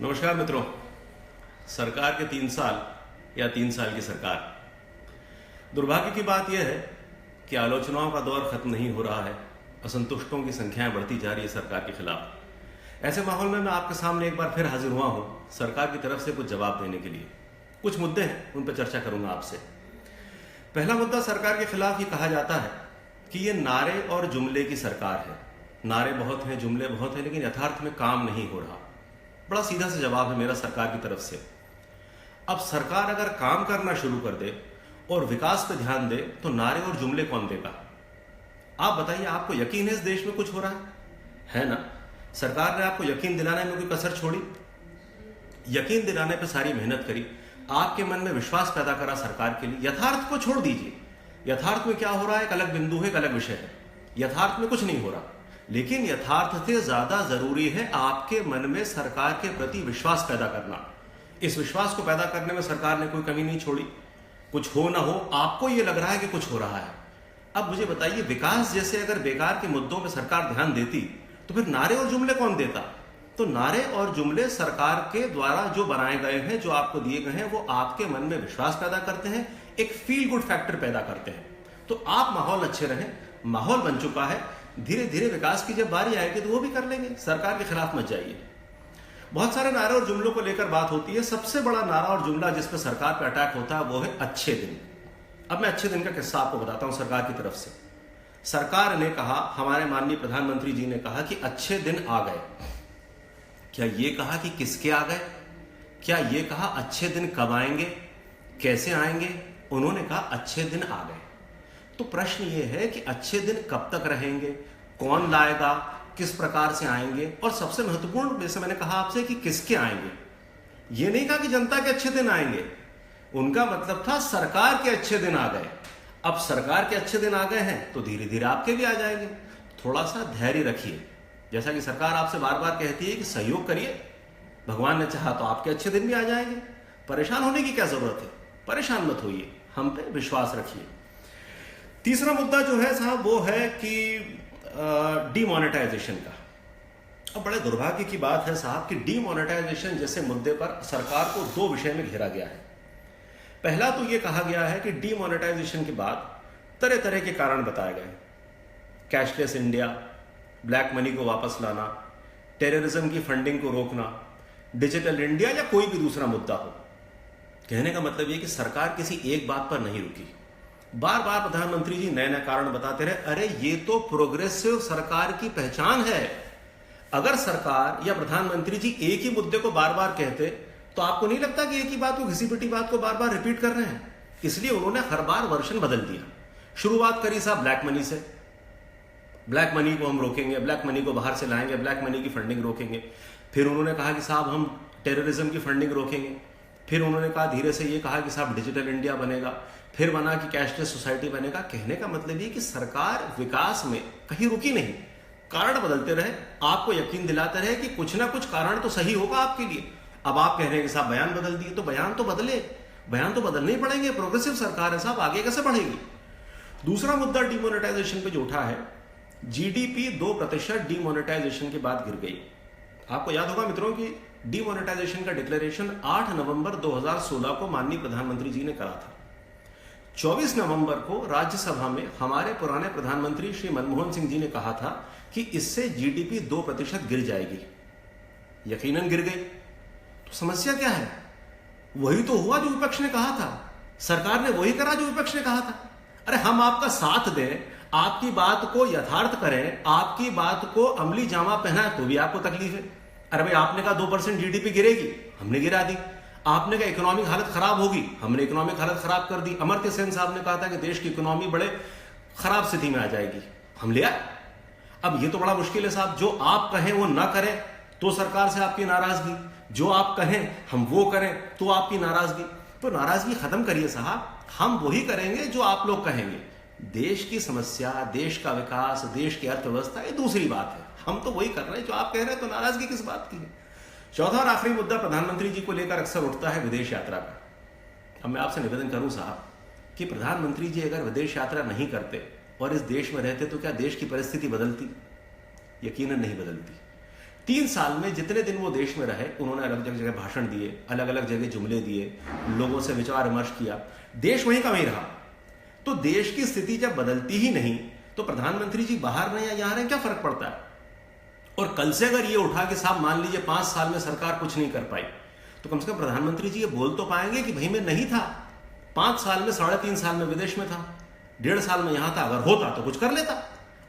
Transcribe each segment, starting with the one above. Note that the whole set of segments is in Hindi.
नमस्कार मित्रों। सरकार के 3 साल या 3 साल की सरकार। दुर्भाग्य की बात यह है कि आलोचनाओं का दौर खत्म नहीं हो रहा है। असंतुष्टों की संख्याएं बढ़ती जा रही है सरकार के खिलाफ। ऐसे माहौल में मैं आपके सामने एक बार फिर हाजिर हुआ हूं सरकार की तरफ से कुछ जवाब देने के लिए। कुछ मुद्दे हैं, उन पर चर्चा करूंगा आपसे। पहला मुद्दा, सरकार के खिलाफ ये कहा जाता है कि ये नारे और जुमले की सरकार है। नारे बहुत हैं, जुमले बहुत हैं, लेकिन यथार्थ में काम नहीं हो रहा। बड़ा सीधा सा जवाब है मेरा सरकार की तरफ से। अब सरकार अगर काम करना शुरू कर दे और विकास पे ध्यान दे तो नारे और जुमले कौन देगा? आप बताइए, आपको यकीन है इस देश में कुछ हो रहा है ना? सरकार ने आपको यकीन दिलाने में कोई कसर छोड़ी? यकीन दिलाने पे सारी मेहनत करी, आपके मन में विश्वास पैदा करा सरकार के लिए। यथार्थ को छोड़ दीजिए, यथार्थ में क्या हो रहा है एक अलग बिंदु है, एक अलग विषय है। यथार्थ में कुछ नहीं हो रहा, लेकिन यथार्थ से ज्यादा जरूरी है आपके मन में सरकार के प्रति विश्वास पैदा करना। इस विश्वास को पैदा करने में सरकार ने कोई कमी नहीं छोड़ी। कुछ हो ना हो, आपको यह लग रहा है कि कुछ हो रहा है। अब मुझे बताइए, विकास जैसे अगर बेकार के मुद्दों पर सरकार ध्यान देती तो फिर नारे और जुमले कौन देता? तो नारे और जुमले सरकार के द्वारा जो बनाए गए हैं, जो आपको दिए गए हैं, वो आपके मन में विश्वास पैदा करते हैं, एक फील गुड फैक्टर पैदा करते हैं। तो आप माहौल अच्छे रहें, माहौल बन चुका है। धीरे धीरे विकास की जब बारी आएगी तो वो भी कर लेंगे। सरकार के खिलाफ मत जाइए। बहुत सारे नारे और जुमलों को लेकर बात होती है। सबसे बड़ा नारा और जुमला जिस पर सरकार पर अटैक होता है वो है अच्छे दिन। अब मैं अच्छे दिन का किस्सा आपको बताता हूं सरकार की तरफ से। सरकार ने कहा, हमारे माननीय प्रधानमंत्री जी ने कहा कि अच्छे दिन आ गए। क्या ये कहा कि किसके आ गए? क्या ये कहा अच्छे दिन कब आएंगे, कैसे आएंगे? उन्होंने कहा अच्छे दिन आ गए। तो प्रश्न ये है कि अच्छे दिन कब तक रहेंगे, कौन लाएगा, किस प्रकार से आएंगे, और सबसे महत्वपूर्ण, जैसे मैंने कहा आपसे, कि किसके आएंगे। ये नहीं कहा कि जनता के अच्छे दिन आएंगे, उनका मतलब था सरकार के अच्छे दिन आ गए। अब सरकार के अच्छे दिन आ गए हैं तो धीरे धीरे आपके भी आ जाएंगे। थोड़ा सा धैर्य रखिए। जैसा कि सरकार आपसे बार बार कहती है कि सहयोग करिए, भगवान ने चाहा तो आपके अच्छे दिन भी आ जाएंगे। परेशान होने की क्या जरूरत है? परेशान मत होइए, हम पे विश्वास रखिए। तीसरा मुद्दा जो है साहब, वो है कि डीमोनेटाइजेशन का। अब बड़े दुर्भाग्य की बात है साहब कि डीमोनेटाइजेशन जैसे मुद्दे पर सरकार को 2 विषय में घेरा गया है। पहला तो यह कहा गया है कि डीमोनेटाइजेशन के बाद तरह तरह के कारण बताए गए। कैशलेस इंडिया, ब्लैक मनी को वापस लाना, टेररिज्म की फंडिंग को रोकना, डिजिटल इंडिया, या कोई भी दूसरा मुद्दा हो। कहने का मतलब यह कि सरकार किसी एक बात पर नहीं रुकी। बार बार प्रधानमंत्री जी नए नए कारण बताते रहे। अरे ये तो प्रोग्रेसिव सरकार की पहचान है। अगर सरकार या प्रधानमंत्री जी एक ही मुद्दे को बार बार कहते तो आपको नहीं लगता कि एक ही बात को, घिसी पिटी बात को बार बार रिपीट कर रहे हैं? इसलिए उन्होंने हर बार वर्जन बदल दिया। शुरुआत करी साहब ब्लैक मनी से। ब्लैक मनी को हम रोकेंगे, ब्लैक मनी को बाहर से लाएंगे, ब्लैक मनी की फंडिंग रोकेंगे। फिर उन्होंने कहा कि साहब हम टेररिज्म की फंडिंग रोकेंगे। फिर उन्होंने कहा, धीरे से ये कहा कि साहब डिजिटल इंडिया बनेगा। फिर बना कि कैशलेस सोसाइटी बनेगा। कहने का मतलब ये कि सरकार विकास में कहीं रुकी नहीं, कारण बदलते रहे, आपको यकीन दिलाते रहे कि कुछ ना कुछ कारण तो सही होगा आपके लिए। अब आप कह रहे हैं कि साहब बयान बदल दिए, तो बयान तो बदले, बयान तो बदलने ही पड़ेंगे। प्रोग्रेसिव सरकार है साहब, आगे कैसे बढ़ेगी? दूसरा मुद्दा डीमोनेटाइजेशन पे जो उठा है, जीडीपी 2% डीमोनेटाइजेशन के बाद गिर गई। आपको याद होगा मित्रों कि डीमोनेटाइजेशन का डिक्लेरेशन 8 नवंबर 2016 को माननीय प्रधानमंत्री जी ने करा था। 24 नवंबर को राज्यसभा में हमारे पुराने प्रधानमंत्री श्री मनमोहन सिंह जी ने कहा था कि इससे जीडीपी 2% गिर जाएगी। यकीनन गिर गई। तो समस्या क्या है? वही तो हुआ जो विपक्ष ने कहा था। सरकार ने वही करा जो विपक्ष ने कहा था। अरे हम आपका साथ दें, आपकी बात को यथार्थ करें, आपकी बात को अमली जामा पहनाएं, तो भी आपको तकलीफ है। अरे भाई, आपने कहा 2% जीडीपी गिरेगी, हमने गिरा दी। आपने कहा इकोनॉमिक हालत खराब होगी, हमने इकोनॉमिक हालत खराब कर दी। अमर्त्य सेन साहब ने कहा था कि देश की इकोनॉमी बड़े खराब स्थिति में आ जाएगी, हम लिया। अब ये तो बड़ा मुश्किल है साहब। जो आप कहें वो ना करें तो सरकार से आपकी नाराजगी, जो आप कहें हम वो करें तो आपकी नाराजगी। तो नाराजगी खत्म करिए साहब, हम वही करेंगे जो आप लोग कहेंगे। देश की समस्या, देश का विकास, देश की अर्थव्यवस्था, ये दूसरी बात है। हम तो वही कर रहे हैं जो आप कह रहे हैं, तो नाराजगी किस बात की है? चौथा और आखिरी मुद्दा प्रधानमंत्री जी को लेकर अक्सर उठता है, विदेश यात्रा का। अब मैं आपसे निवेदन करूं साहब कि प्रधानमंत्री जी अगर विदेश यात्रा नहीं करते और इस देश में रहते तो क्या देश की परिस्थिति बदलती? यकीनन नहीं बदलती। 3 साल में जितने दिन वो देश में रहे, उन्होंने अलग अलग जगह भाषण दिए, अलग अलग जगह जुमले दिए, लोगों से विचार विमर्श किया, देश वहीं का वहीं रहा। तो देश की स्थिति जब बदलती ही नहीं तो प्रधानमंत्री जी बाहर रहे या यहां रहे, क्या फर्क पड़ता है? और कल से अगर ये उठा कि साहब मान लीजिए 5 साल में सरकार कुछ नहीं कर पाई, तो कम से कम प्रधानमंत्री जी ये बोल तो पाएंगे कि भाई मैं नहीं था 5 साल में, 3.5 साल में विदेश में था, 1.5 साल में यहां था, अगर होता तो कुछ कर लेता,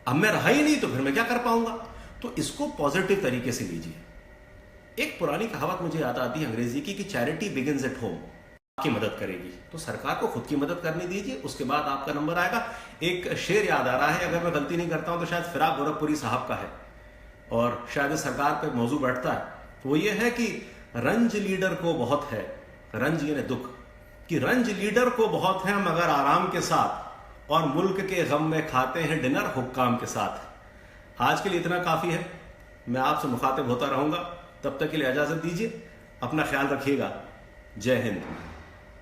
अब मैं रहा ही नहीं तो फिर मैं क्या कर पाऊंगा? तो इसको पॉजिटिव तरीके से लीजिए। एक पुरानी कहावत मुझे याद आती है अंग्रेजी की कि चैरिटी बिगिंस एट होम। आपकी मदद करेगी तो सरकार को खुद की मदद करने दीजिए, उसके बाद आपका नंबर आएगा। एक शेर याद आ रहा है, अगर मैं गलती नहीं करता हूं तो शायद फिराक गोरखपुरी साहब का है, और शायद सरकार पे मौजू बैठता है। वो ये है कि रंज लीडर को बहुत है, रंज यानी दुख, कि रंज लीडर को बहुत है मगर आराम के साथ, और मुल्क के गम में खाते हैं डिनर हुक्काम के साथ। आज के लिए इतना काफी है, मैं आपसे मुखातिब होता रहूंगा, तब तक के लिए इजाजत दीजिए, अपना ख्याल रखिएगा। जय हिंद।